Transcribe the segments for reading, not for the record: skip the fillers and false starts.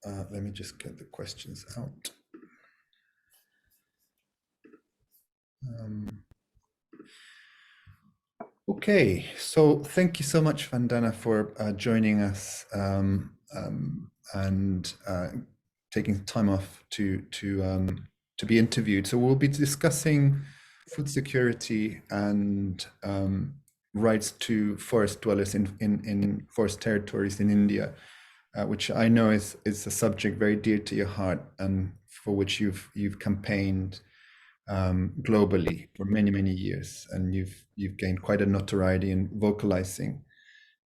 let me just get the questions out. Okay, so thank you so much, Vandana, for joining us and taking time off to be interviewed. So we'll be discussing food security and rights to forest dwellers in forest territories in India, which I know is a subject very dear to your heart and for which you've campaigned globally for many years, and you've gained quite a notoriety in vocalizing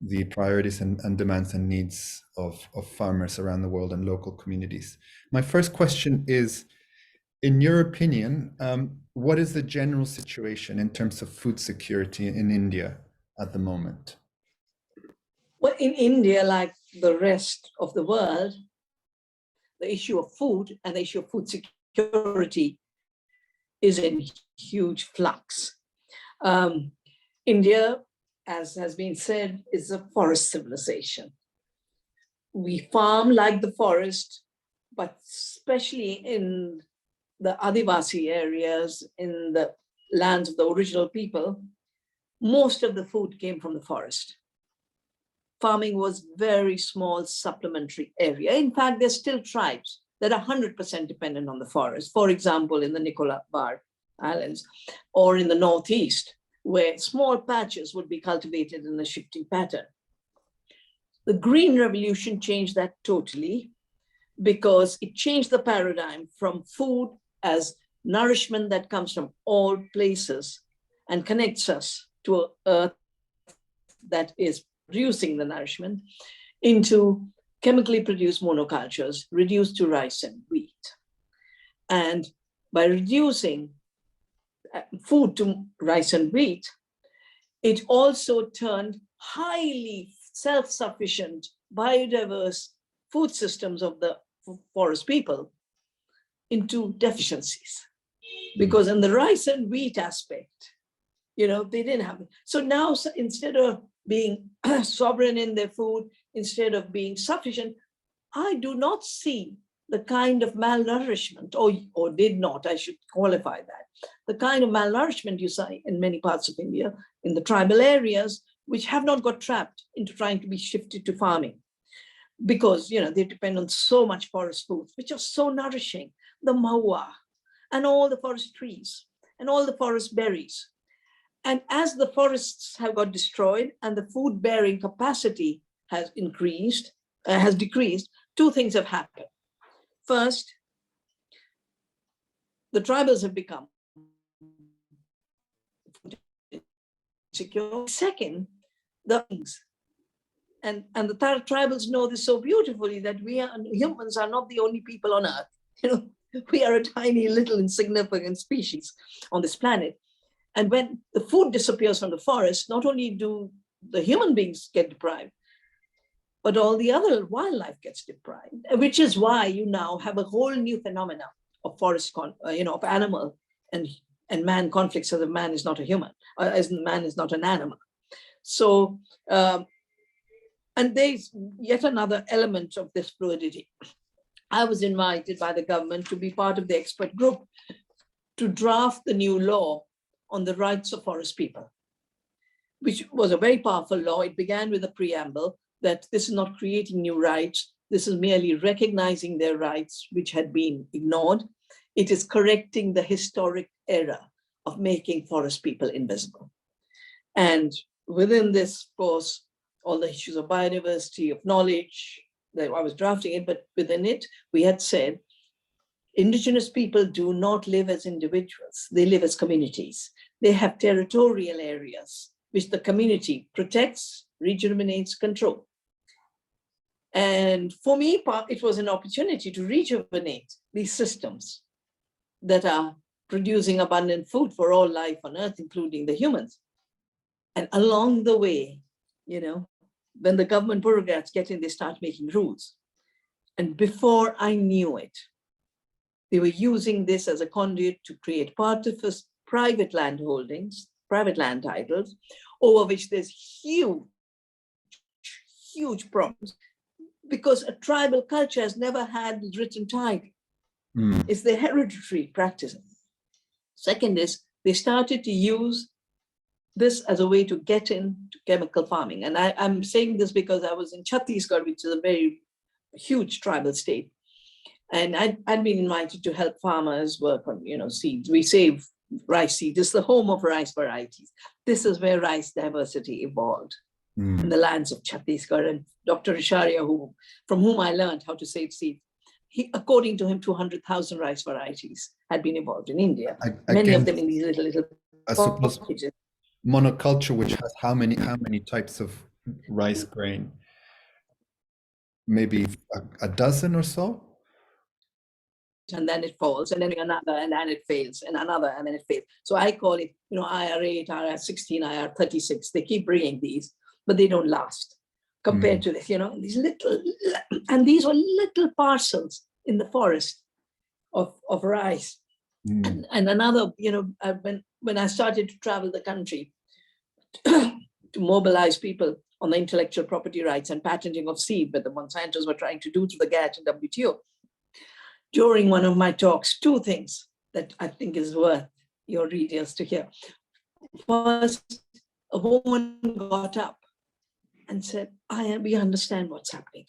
the priorities and demands and needs of farmers around the world and local communities. My first question is, in your opinion, what is the general situation in terms of food security in India at the moment? Well, in India, like the rest of the world, the issue of food and the issue of food security is in huge flux. India, as has been said, is a forest civilization. We farm like the forest, but especially in the Adivasi areas, in the lands of the original people, most of the food came from the forest. Farming was very small supplementary area. In fact, there's still tribes that are 100% dependent on the forest. For example, in the Nicobar Islands or in the Northeast, where small patches would be cultivated in a shifting pattern. The Green Revolution changed that totally because it changed the paradigm from food as nourishment that comes from all places and connects us to an earth that is producing the nourishment into chemically produced monocultures reduced to rice and wheat. And by reducing food to rice and wheat, it also turned highly self-sufficient, biodiverse food systems of the forest people into deficiencies. Because in the rice and wheat aspect, they didn't have it. So now, instead of being sovereign in their food, instead of being sufficient, I do not see the kind of malnourishment, or did not, I should qualify that, the kind of malnourishment you see in many parts of India, in the tribal areas, which have not got trapped into trying to be shifted to farming. Because, they depend on so much forest foods, which are so nourishing, the maua, and all the forest trees, and all the forest berries. And as the forests have got destroyed and the food bearing capacity has decreased, two things have happened. First, the tribals have become secure. Second, and the tribals know this so beautifully that humans are not the only people on earth. We are a tiny little insignificant species on this planet. And when the food disappears from the forest, not only do the human beings get deprived, but all the other wildlife gets deprived, which is why you now have a whole new phenomena of forest, of animal and man conflicts, as a man is not a human, as man is not an animal. So, and there's yet another element of this fluidity. I was invited by the government to be part of the expert group to draft the new law on the rights of forest people, which was a very powerful law. It began with a preamble that this is not creating new rights. This is merely recognizing their rights, which had been ignored. It is correcting the historic error of making forest people invisible. And within this, of course, all the issues of biodiversity, of knowledge, that I was drafting it, but within it, we had said, indigenous people do not live as individuals. They live as communities. They have territorial areas which the community protects, rejuvenates, controls. And for me, it was an opportunity to rejuvenate these systems that are producing abundant food for all life on earth, including the humans. And along the way, when the government bureaucrats get in, they start making rules. And before I knew it, they were using this as a conduit to create private land holdings, private land titles, over which there's huge problems. because a tribal culture has never had written title. Mm. It's their hereditary practice. Second is they started to use this as a way to get into chemical farming. And I'm saying this because I was in Chhattisgarh, which is a very huge tribal state. And I'd been invited to help farmers work on, seeds. We save rice seeds. It's the home of rice varieties. This is where rice diversity evolved in the lands of Chhattisgarh. And Dr. Risharia, from whom I learned how to save seeds, according to him, 200,000 rice varieties had been evolved in India. Many of them in these little I suppose packages. Monoculture, which has how many types of rice grain? Maybe a dozen or so? And then it falls, and then another, and then it fails, and another, and then it fails. So I call it, IR8, IR16, IR36. They keep bringing these, but they don't last compared to this, these little, and these were little parcels in the forest of rice. And another, when I started to travel the country to mobilize people on the intellectual property rights and patenting of seed, but the Monsantos were trying to do through the GATT and WTO. During one of my talks, two things that I think is worth your readers to hear. First, a woman got up and said, we understand what's happening.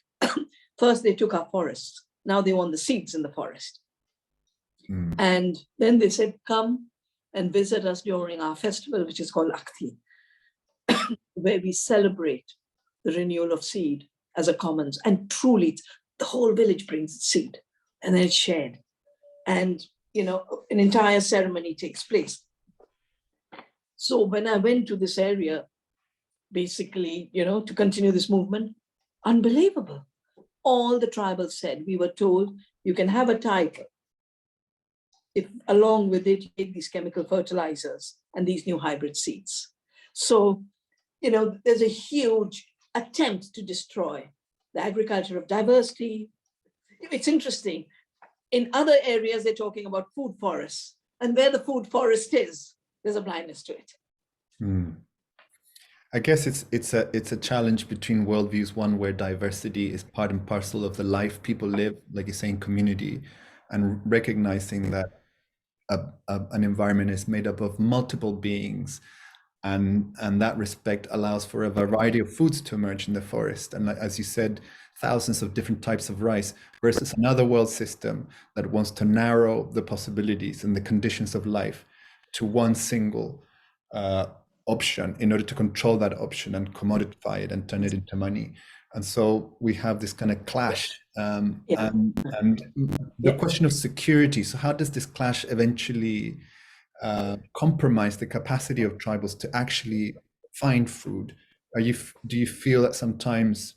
First, they took our forests. Now they want the seeds in the forest. And then they said, come and visit us during our festival, which is called Akti, where we celebrate the renewal of seed as a commons. And truly, the whole village brings its seed and then it's shared. And, an entire ceremony takes place. So when I went to this area, basically, to continue this movement, unbelievable. All the tribals said, we were told you can have a title if along with it, you take these chemical fertilizers and these new hybrid seeds. So, there's a huge attempt to destroy the agriculture of diversity. It's interesting. In other areas, they're talking about food forests. And where the food forest is, there's a blindness to it. I guess it's a challenge between worldviews, one where diversity is part and parcel of the life people live, like you say, in community, and recognizing that an environment is made up of multiple beings, and that respect allows for a variety of foods to emerge in the forest, and as you said, thousands of different types of rice, versus another world system that wants to narrow the possibilities and the conditions of life to one single option in order to control that option and commodify it and turn it into money. And so we have this kind of clash, and the question of security. So how does this clash eventually compromise the capacity of tribals to actually find food? Do you feel that sometimes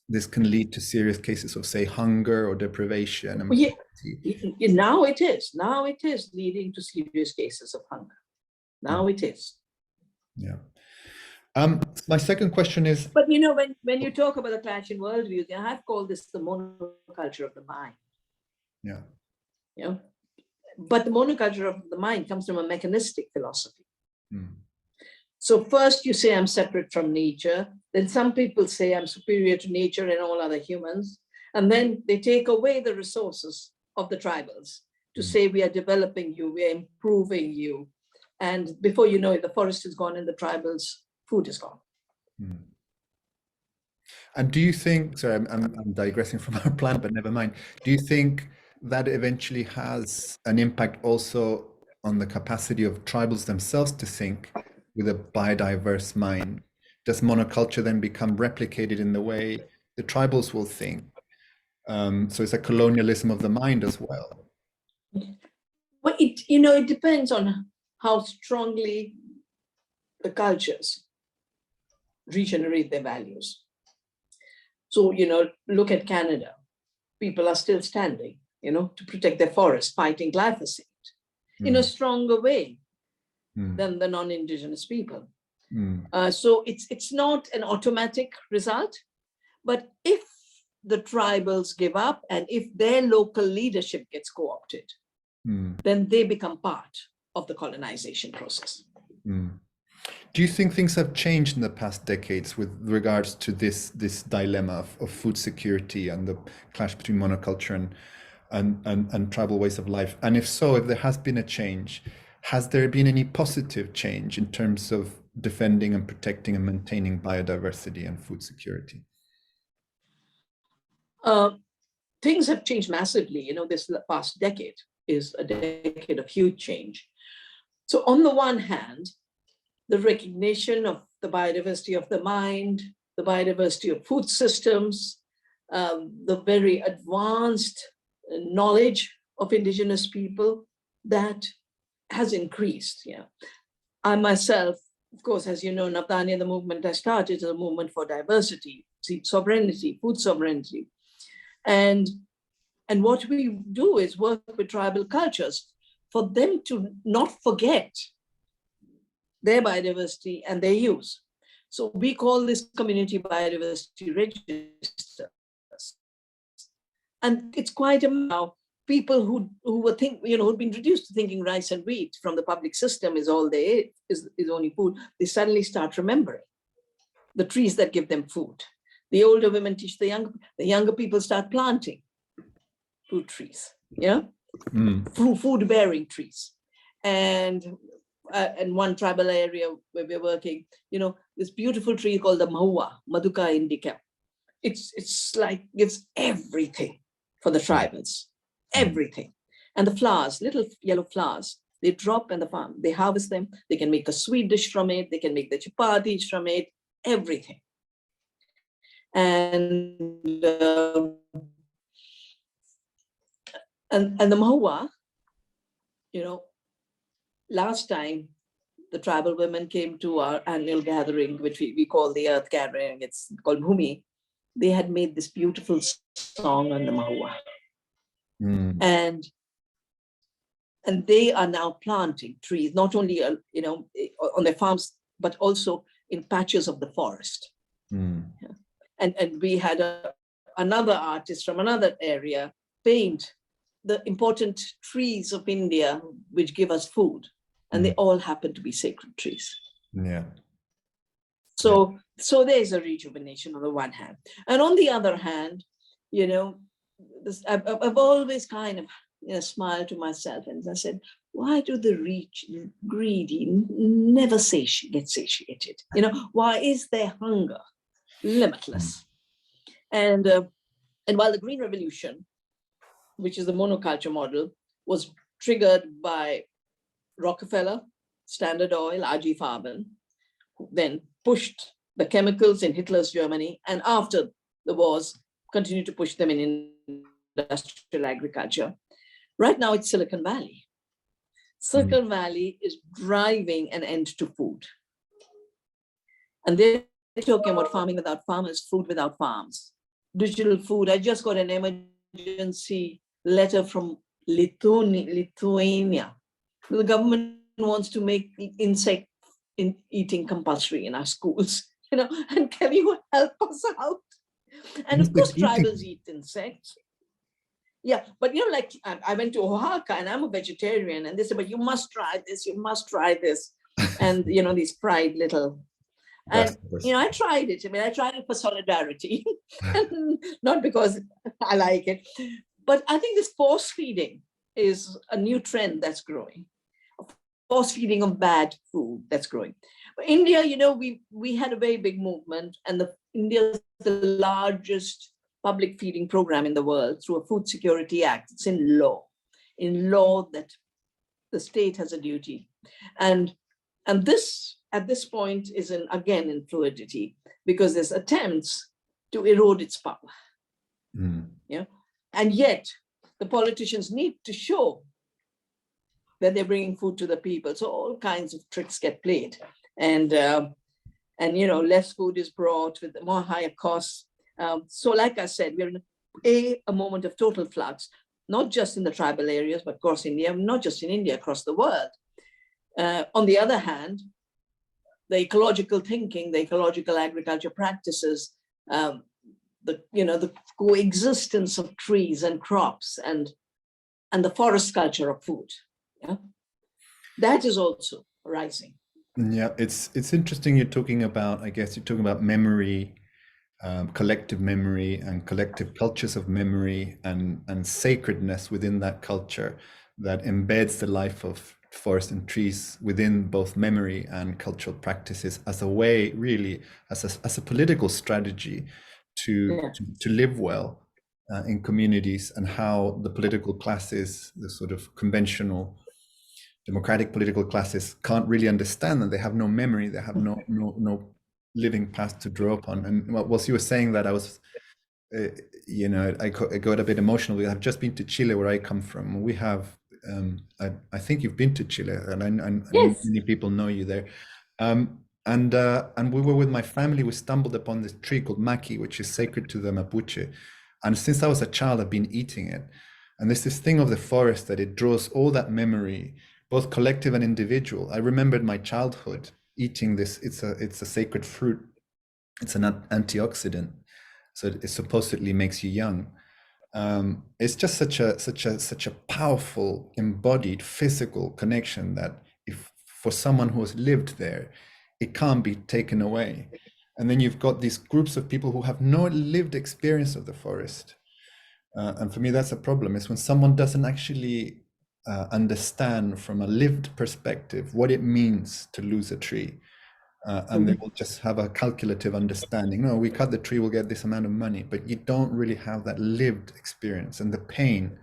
this can lead to serious cases of, say, hunger or deprivation? And now it is leading to serious cases of hunger. Now it is. Yeah. My second question is, but when you talk about the clash in worldviews, I have called this the monoculture of the mind. But the monoculture of the mind comes from a mechanistic philosophy. So first you say I'm separate from nature, then some people say I'm superior to nature and all other humans, and then they take away the resources of the tribals to say we are developing you, we are improving you, and before you know it, the forest is gone and the tribals' food is gone. And do you think, sorry, I'm digressing from our plan, but never mind. Do you think that eventually has an impact also on the capacity of tribals themselves to think with a biodiverse mind? Does monoculture then become replicated in the way the tribals will think? So it's a colonialism of the mind as well. Well, it depends on how strongly the cultures regenerate their values. So, look at Canada. People are still standing, to protect their forests, fighting glyphosate in a stronger way than the non-Indigenous people. So it's not an automatic result, but if the tribals give up and if their local leadership gets co-opted, then they become part of the colonization process. Do you think things have changed in the past decades with regards to this dilemma of food security and the clash between monoculture and tribal ways of life? And if so, if there has been a change, has there been any positive change in terms of defending and protecting and maintaining biodiversity and food security? Things have changed massively. This past decade is a decade of huge change. So on the one hand, the recognition of the biodiversity of the mind, the biodiversity of food systems, the very advanced knowledge of indigenous people, that has increased. Yeah, I myself, of course, as you know, Navdanya, the movement I started is a movement for diversity, seed sovereignty, food sovereignty. And what we do is work with tribal cultures for them to not forget their biodiversity and their use. So we call this community biodiversity registers. And it's quite now people who were who'd been reduced to thinking rice and wheat from the public system is all they ate, is only food, they suddenly start remembering the trees that give them food. The older women teach the younger people start planting fruit trees, food-bearing trees. And one tribal area where we're working, this beautiful tree called the Mahua, Maduka indica. It's like gives everything for the tribals, everything. And the flowers, little yellow flowers, they drop in the farm, they harvest them, they can make a sweet dish from it, they can make the chapatis from it, everything. And the Mahua, last time the tribal women came to our annual gathering, which we call the Earth Gathering, it's called Bhumi, they had made this beautiful song on the Mahua. And they are now planting trees, not only on their farms, but also in patches of the forest. Yeah. And we had another artist from another area paint the important trees of India, which give us food. And they all happen to be sacred trees. Yeah. So there's a rejuvenation on the one hand. And on the other hand, I've always kind of smiled to myself and I said, why do the rich, greedy never get satiated? Why is their hunger limitless? And while the Green Revolution, which is the monoculture model, was triggered by Rockefeller, Standard Oil, R.G. Farben, who then pushed the chemicals in Hitler's Germany, and after the wars, continued to push them in industrial agriculture. Right now, it's Silicon Valley. Silicon Valley is driving an end to food. And they're talking about farming without farmers, food without farms, digital food. I just got an emergency letter from Lithuania. The government wants to make insect eating compulsory in our schools, and can you help us out? And of course, tribals eat insects. Yeah, but like I went to Oaxaca and I'm a vegetarian, and they said, but you must try this, you must try this. And these fried little, and I tried it. I tried it for solidarity, not because I like it. But I think this force feeding is a new trend that's growing. Force feeding of bad food that's growing. But India, we had a very big movement, and India is the largest public feeding program in the world through a Food Security Act. It's in law that the state has a duty. And this, at this point, is again in fluidity, because there's attempts to erode its power. And yet the politicians need to show that they're bringing food to the people. So all kinds of tricks get played. And less food is brought with more higher costs. So like I said, we're in a moment of total flux, not just in the tribal areas, but across India, not just in India, across the world. On the other hand, the ecological thinking, the ecological agriculture practices, the coexistence of trees and crops and the forest culture of food, that is also rising. Yeah, it's interesting you're talking about, I guess you're talking about memory, collective memory and collective cultures of memory and sacredness within that culture that embeds the life of forest and trees within both memory and cultural practices as a way, really, as a political strategy Yeah. to live well in communities, and how the political classes, the sort of conventional democratic political classes, can't really understand that. They have no memory, they have no living past to draw upon. And whilst you were saying that, I was uh, I got a bit emotional. I've just been to Chile, where I come from. We have I think you've been to Chile, and I know Yes. many people know you there. And we were with my family. We stumbled upon this tree called maki, which is sacred to the Mapuche. And since I was a child, I've been eating it. And there's this thing of the forest that it draws all that memory, both collective and individual. I remembered my childhood eating this. It's a sacred fruit. It's an antioxidant, so it supposedly makes you young. It's just such a powerful, embodied, physical connection that, if for someone who has lived there, it can't be taken away. And then you've got these groups of people who have no lived experience of the forest. And for me, that's a problem, is when someone doesn't actually understand from a lived perspective what it means to lose a tree. And they Mhm. will just have a calculative understanding. No, we cut the tree, we'll get this amount of money, but you don't really have that lived experience and the pain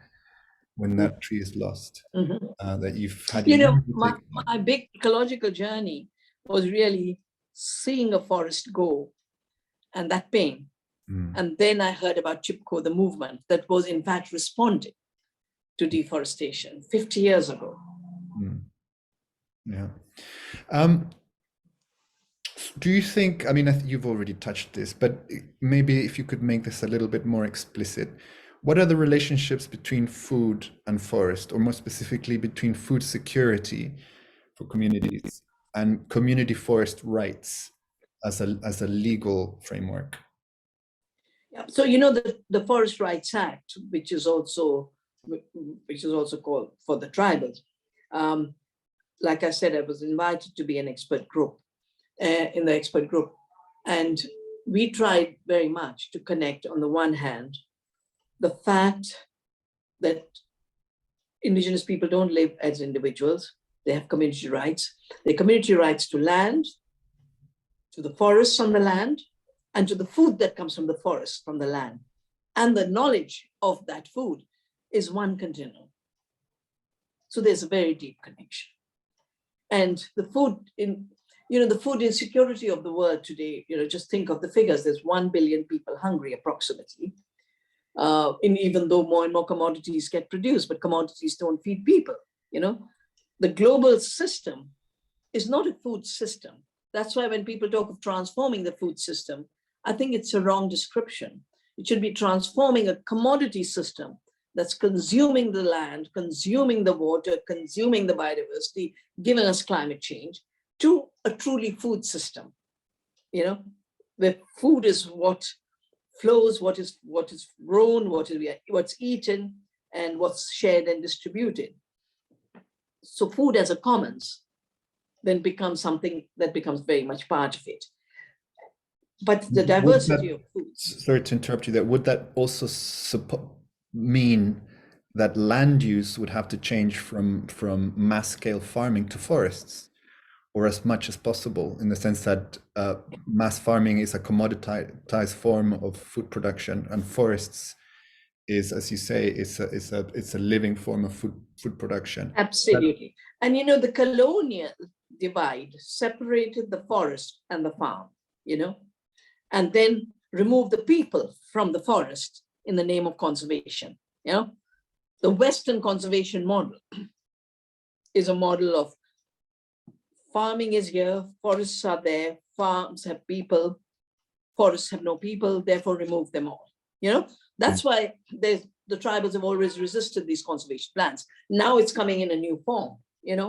when that tree is lost, Mhm. that you've had your You know, memory my, taken away. my big ecological journey was really seeing a forest go and that pain. Mm, And then I heard about Chipko, the movement that was in fact responding to deforestation 50 years ago. mm, yeah. Um, do you think, I mean, you've already touched this, but maybe if you could make this a little bit more explicit, what are the relationships between food and forest, or more specifically between food security for communities and community forest rights as a legal framework? Yeah. So you know the Forest Rights Act, which is also called for the tribals. Um, like I said, I was invited to be an expert group in the expert group, and we tried very much to connect. On the one hand, the fact that Indigenous people don't live as individuals; they have community rights. They community rights to land, to the forests on the land, and to the food that comes from the forest, from the land. And the knowledge of that food is one continuum. So there's a very deep connection. And the food insecurity of the world today, just think of the figures. There's 1 billion people hungry approximately. Even though more and more commodities get produced, but commodities don't feed people. The global system is not a food system. That's why when people talk of transforming the food system, I think it's a wrong description. It should be transforming a commodity system that's consuming the land, consuming the water, consuming the biodiversity, giving us climate change, to a truly food system, where food is what flows, what is grown, what's eaten, and what's shared and distributed. So food as a commons then becomes something that becomes very much part of it. But the Would diversity that, of food. sorry to interrupt you there, would that also mean that land use would have to change from mass scale farming to forests, or as much as possible, in the sense that mass farming is a commoditized form of food production, and forests is, as you say, it's a living form of food production. Absolutely. And the colonial divide separated the forest and the farm, and then removed the people from the forest in the name of conservation. The Western conservation model is a model of farming is here, forests are there, farms have people, forests have no people, therefore remove them all. That's why the tribals have always resisted these conservation plans. Now it's coming in a new form, in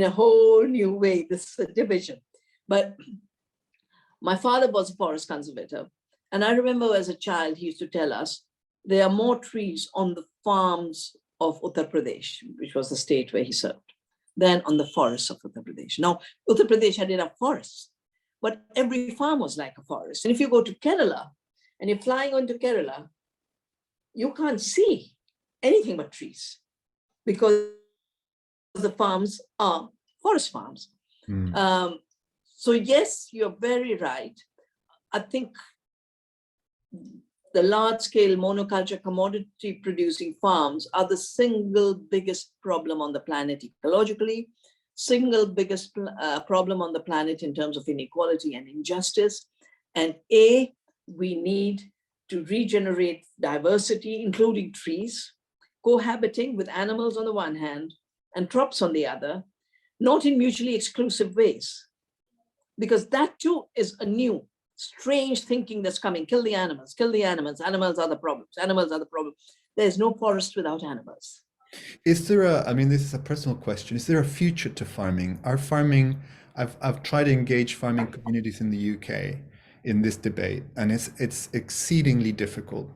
a whole new way, this division. But my father was a forest conservator. And I remember as a child, he used to tell us there are more trees on the farms of Uttar Pradesh, which was the state where he served, than on the forests of Uttar Pradesh. Now, Uttar Pradesh had enough forests, but every farm was like a forest. And if you go to Kerala and you're flying onto Kerala, you can't see anything but trees because the farms are forest farms. So yes, you're very right. I think the large-scale monoculture commodity producing farms are the single biggest problem on the planet ecologically, single biggest problem on the planet in terms of inequality and injustice. And we need to regenerate diversity, including trees, cohabiting with animals on the one hand and crops on the other, not in mutually exclusive ways, because that too is a new, strange thinking that's coming. Kill the animals, animals are the problems, animals are the problem. There's no forest without animals. Is there a, I mean, this is a personal question, is there a future to farming? Our farming, I've tried to engage farming communities in the UK in this debate, and it's exceedingly difficult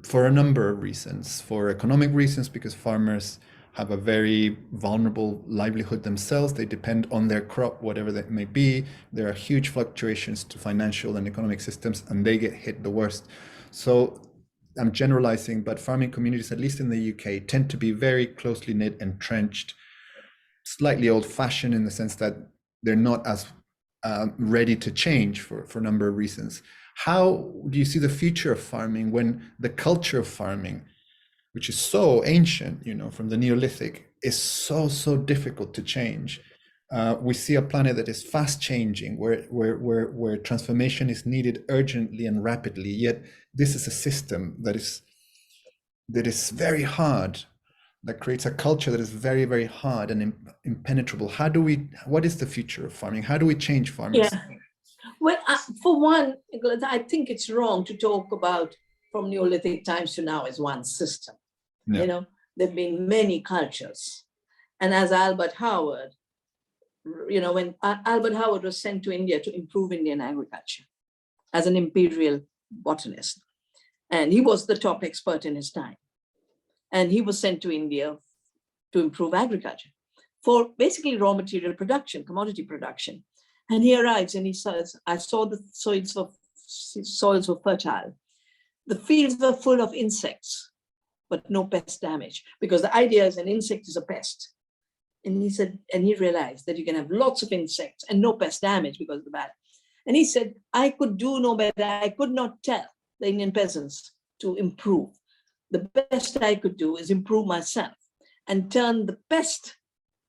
for a number of reasons. For economic reasons, because farmers have a very vulnerable livelihood themselves. They depend on their crop, whatever that may be. There are huge fluctuations to financial and economic systems, and they get hit the worst. So I'm generalizing, but farming communities, at least in the UK, tend to be very closely knit, entrenched, slightly old-fashioned in the sense that they're not as ready to change for a number of reasons. How do you see the future of farming when the culture of farming, which is so ancient, you know, from the Neolithic, is so difficult to change? We see a planet that is fast changing, where transformation is needed urgently and rapidly. Yet this is a system that is very hard, that creates a culture that is very hard and impenetrable. What is the future of farming? How do we change farmers? Yeah. Well, for one, I think it's wrong to talk about from Neolithic times to now as one system. Yeah. You know, there have been many cultures. And as Albert Howard, you know, when Albert Howard was sent to India to improve Indian agriculture as an imperial botanist, and he was the top expert in his time. And he was sent to India to improve agriculture for basically raw material production, commodity production. And he arrives and he says, I saw the soils were fertile. The fields were full of insects, but no pest damage, because the idea is an insect is a pest. And he said, and he realized that you can have lots of insects and no pest damage because of the bad. And he said, I could do no better. I could not tell the Indian peasants to improve. The best I could do is improve myself and turn the pest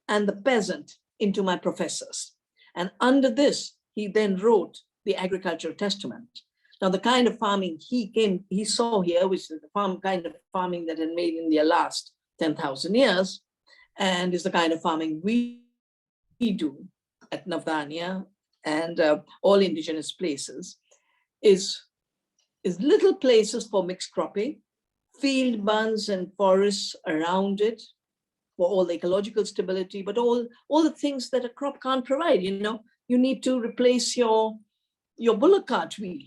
and the peasant into my professors. And under this, he then wrote the Agricultural Testament. Now, the kind of farming he saw here, which is the kind of farming that had made India last 10,000 years, and is the kind of farming we do at Navdanya and all indigenous places, is little places for mixed cropping, field bunds and forests around it for all the ecological stability, but all the things that a crop can't provide. You know, you need to replace your bullock cart wheel,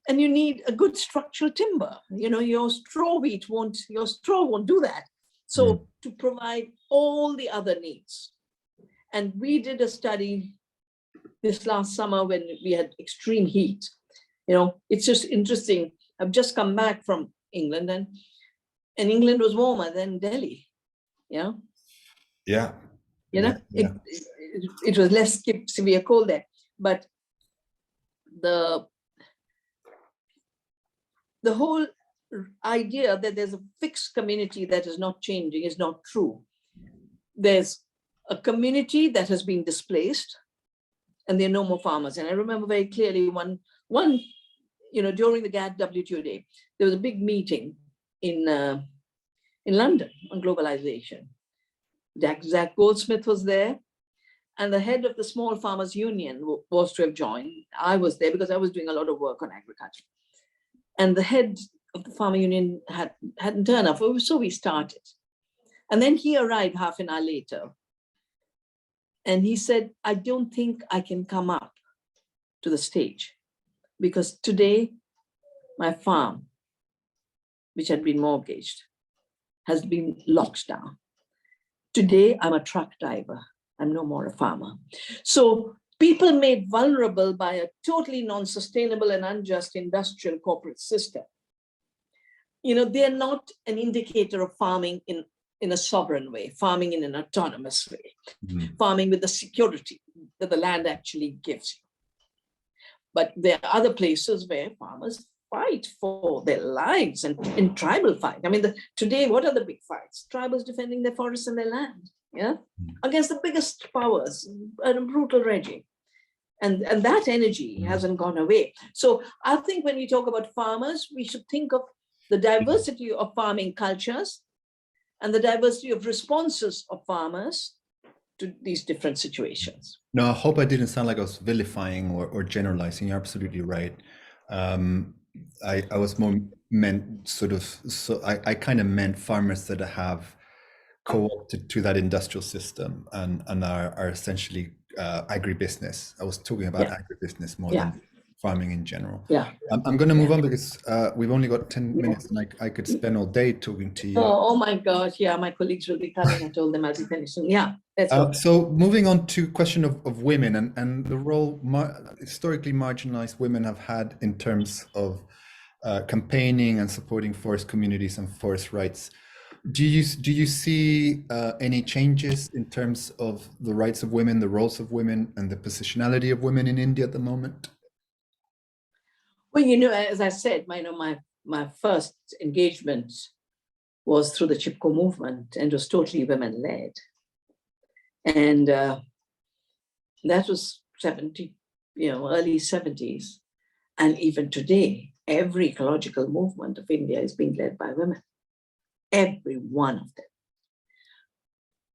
and you need a good structural timber. You know, your straw won't do that. So to provide all the other needs. And we did a study this last summer when we had extreme heat. You know, it's just interesting. I've just come back from England, and England was warmer than Delhi. You know? Yeah. You know, yeah. It was less severe cold there. But the whole idea that there's a fixed community that is not changing is not true. There's a community that has been displaced, and there are no more farmers. And I remember very clearly one, you know, during the GATT WTO day, there was a big meeting in London on globalization. Zach Goldsmith was there, and the head of the Small Farmers Union was to have joined. I was there because I was doing a lot of work on agriculture. And the head of the farmer union hadn't turned up, so we started. And then he arrived half an hour later. And he said, I don't think I can come up to the stage because today my farm, which had been mortgaged, has been locked down. Today, I'm a truck driver. I'm no more a farmer. So people made vulnerable by a totally non-sustainable and unjust industrial corporate system, they're not an indicator of farming in a sovereign way, farming in an autonomous way, farming with the security that the land actually gives you. But there are other places where farmers fight for their lives and in tribal fight. I mean, today, what are the big fights? Tribals defending their forests and their land, against the biggest powers, a brutal regime. And that energy hasn't gone away. So I think when we talk about farmers, we should think of the diversity of farming cultures and the diversity of responses of farmers to these different situations. No, I hope I didn't sound like I was vilifying or generalizing. You're absolutely right. I was more meant I kind of meant farmers that have co-opted to that industrial system and are essentially agribusiness. I was talking about agribusiness more than farming in general. I'm going to move on because we've only got 10 minutes and I could spend all day talking to you. Oh my gosh, my colleagues will be coming. I told them I'll be finishing. So moving on to question of women and the role historically marginalized women have had in terms of campaigning and supporting forest communities and forest rights. Do you see any changes in terms of the rights of women, the roles of women, and the positionality of women in India at the moment? Well, as I said, my first engagement was through the Chipko movement and was totally women-led. And that was early 70s. And even today, every ecological movement of India is being led by women. Every one of them.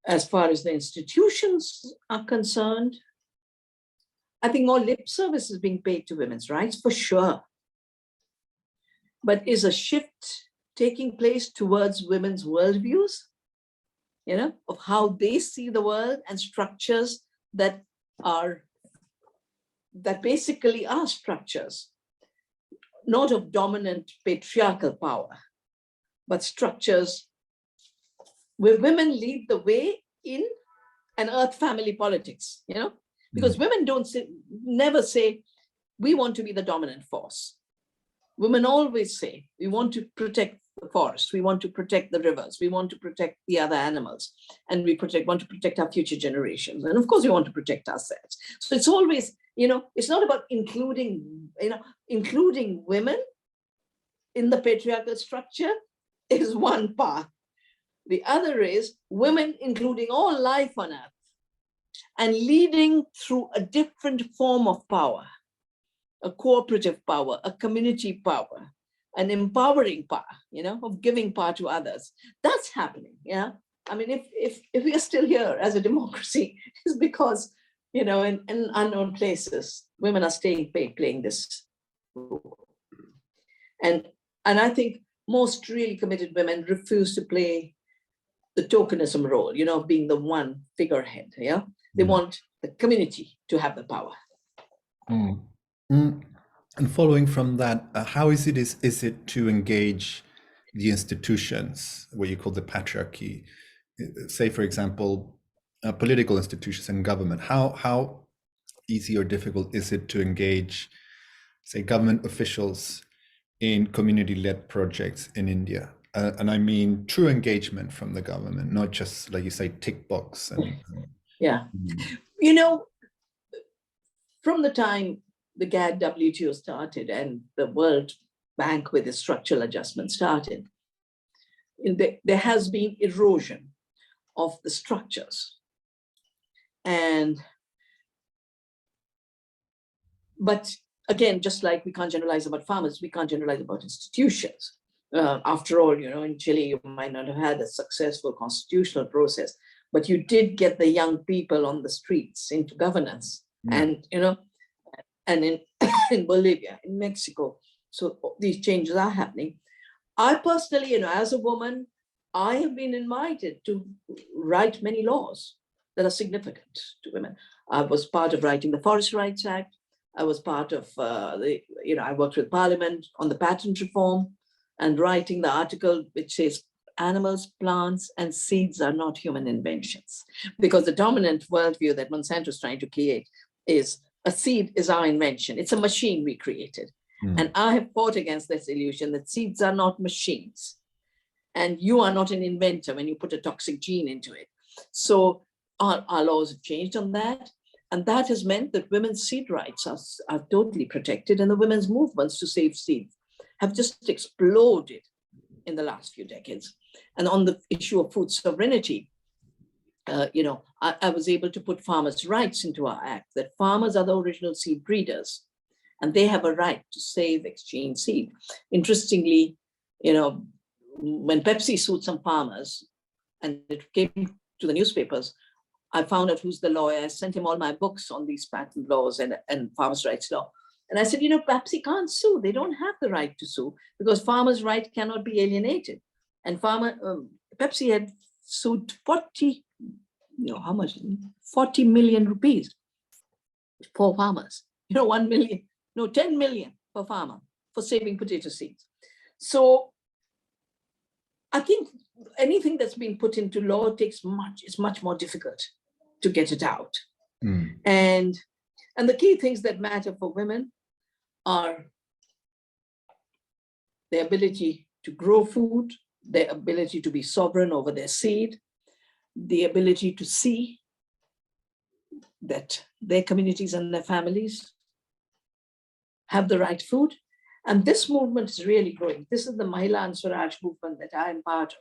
As far as the institutions are concerned, I think more lip service is being paid to women's rights, for sure. But is a shift taking place towards women's worldviews, of how they see the world and structures that basically are structures, not of dominant patriarchal power, but structures where women lead the way in an earth family politics, because women never say, we want to be the dominant force. Women always say, we want to protect the forest, we want to protect the rivers, we want to protect the other animals, and we want to protect our future generations. And of course, we want to protect ourselves. So it's always, it's not about including women in the patriarchal structure is one path. The other is women including all life on earth and leading through a different form of power, a cooperative power, a community power, an empowering power, of giving power to others. That's happening, I mean, if we are still here as a democracy, it's because, in unknown places, women are playing this role. And I think most really committed women refuse to play the tokenism role, of being the one figurehead, They want the community to have the power. And following from that, how is it to engage the institutions, what you call the patriarchy? Say, for example, political institutions and government. How easy or difficult is it to engage, say, government officials in community-led projects in India? And I mean true engagement from the government, not just, like you say, tick box. From the time the GAD WTO started and the World Bank with its structural adjustment started, there has been erosion of the structures. But again, just like we can't generalize about farmers, we can't generalize about institutions. After all, in Chile, you might not have had a successful constitutional process, but you did get the young people on the streets into governance. And, and in Bolivia, in Mexico. So these changes are happening. I personally, as a woman, I have been invited to write many laws that are significant to women. I was part of writing the Forest Rights Act. I was part of I worked with Parliament on the patent reform and writing the article which says animals, plants, and seeds are not human inventions. Because the dominant worldview that Monsanto is trying to create is a seed is our invention. It's a machine we created. And I have fought against this illusion that seeds are not machines. And you are not an inventor when you put a toxic gene into it. So our laws have changed on that. And that has meant that women's seed rights are totally protected, and the women's movements to save seeds have just exploded in the last few decades. And on the issue of food sovereignty, I was able to put farmers' rights into our act, that farmers are the original seed breeders, and they have a right to save exchange seed. Interestingly, when Pepsi sued some farmers and it came to the newspapers, I found out who's the lawyer. I sent him all my books on these patent laws and farmers' rights law. And I said, Pepsi can't sue. They don't have the right to sue because farmers' right cannot be alienated. And Pepsi had sued 40 million rupees for farmers. 1 million, 10 million per farmer for saving potato seeds. So I think anything that's been put into law it's much more difficult to get it out. And the key things that matter for women are their ability to grow food, their ability to be sovereign over their seed, the ability to see that their communities and their families have the right food. And this movement is really growing. This is the Mahila and Swaraj movement that I am part of.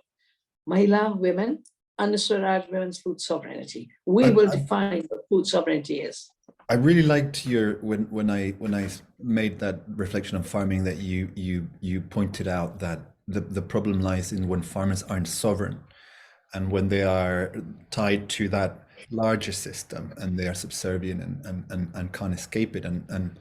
Mahila women and Swaraj women's food sovereignty. We will define what food sovereignty is. I really liked when I made that reflection on farming that you pointed out that the problem lies in when farmers aren't sovereign and when they are tied to that larger system and they are subservient and can't escape it and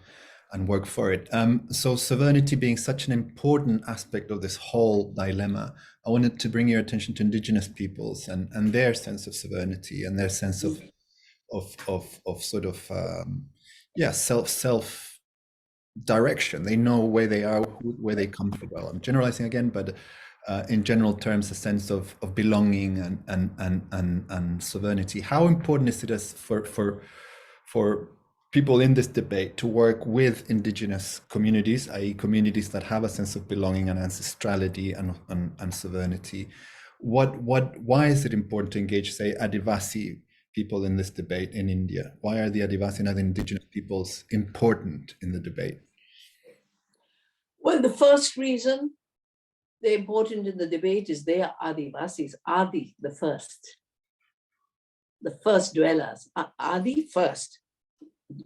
work for it. So sovereignty being such an important aspect of this whole dilemma, I wanted to bring your attention to indigenous peoples and their sense of sovereignty and their sense of sort of self direction. They know where they are, where they come from. Well, I'm generalizing again, but in general terms, a sense of belonging and sovereignty. How important is it for people in this debate to work with indigenous communities, i.e. communities that have a sense of belonging and ancestrality and sovereignty? Why is it important to engage, say, Adivasi people in this debate in India? Why are the Adivasi and other indigenous peoples important in the debate? Well, the first reason they're important in the debate is they are Adivasis. Adi, the first dwellers. Adi first.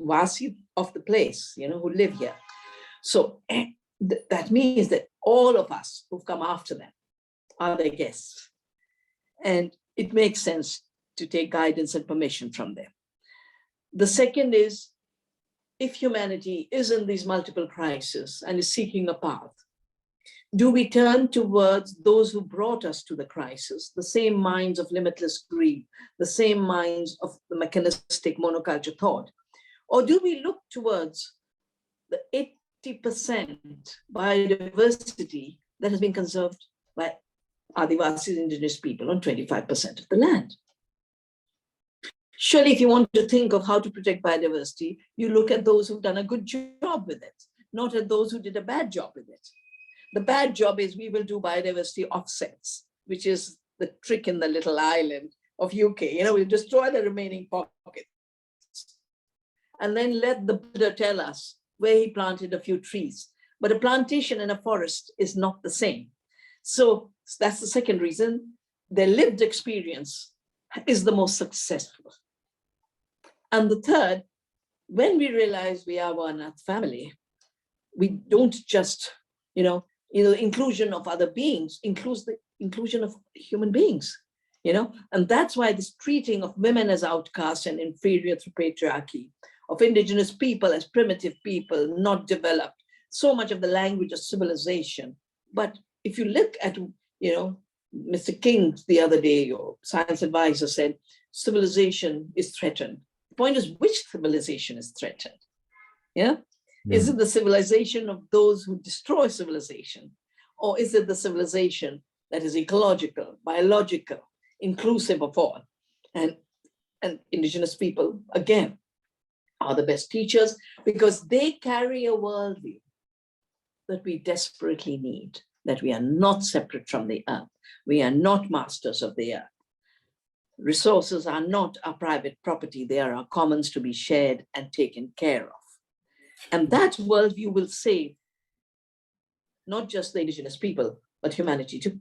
Vasi of the place, who live here. So that means that all of us who've come after them are their guests. And it makes sense to take guidance and permission from them. The second is, if humanity is in these multiple crises and is seeking a path, do we turn towards those who brought us to the crisis, the same minds of limitless greed, the same minds of the mechanistic monoculture thought? Or do we look towards the 80% biodiversity that has been conserved by Adivasi indigenous people on 25% of the land? Surely, if you want to think of how to protect biodiversity, you look at those who've done a good job with it, not at those who did a bad job with it. The bad job is we will do biodiversity offsets, which is the trick in the little island of UK. We'll destroy the remaining pockets and then let the builder tell us where he planted a few trees. But a plantation in a forest is not the same. So that's the second reason. Their lived experience is the most successful. And the third, when we realize we are one earth family, we don't just, the inclusion of other beings includes the inclusion of human beings, and that's why this treating of women as outcasts and inferior through patriarchy, of indigenous people as primitive people, not developed, so much of the language of civilization. But if you look at, Mr. King the other day, your science advisor said, civilization is threatened. The point is, which civilization is threatened? Yeah? Is it the civilization of those who destroy civilization? Or is it the civilization that is ecological, biological, inclusive of all. And indigenous people, again, are the best teachers because they carry a worldview that we desperately need, that we are not separate from the earth. We are not masters of the earth. Resources are not our private property. They are our commons to be shared and taken care of. And that worldview will save not just the indigenous people, but humanity too.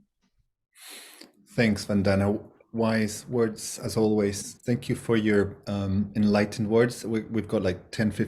Thanks, Vandana. Wise words as always. Thank you for your enlightened words. We've got like 10, 15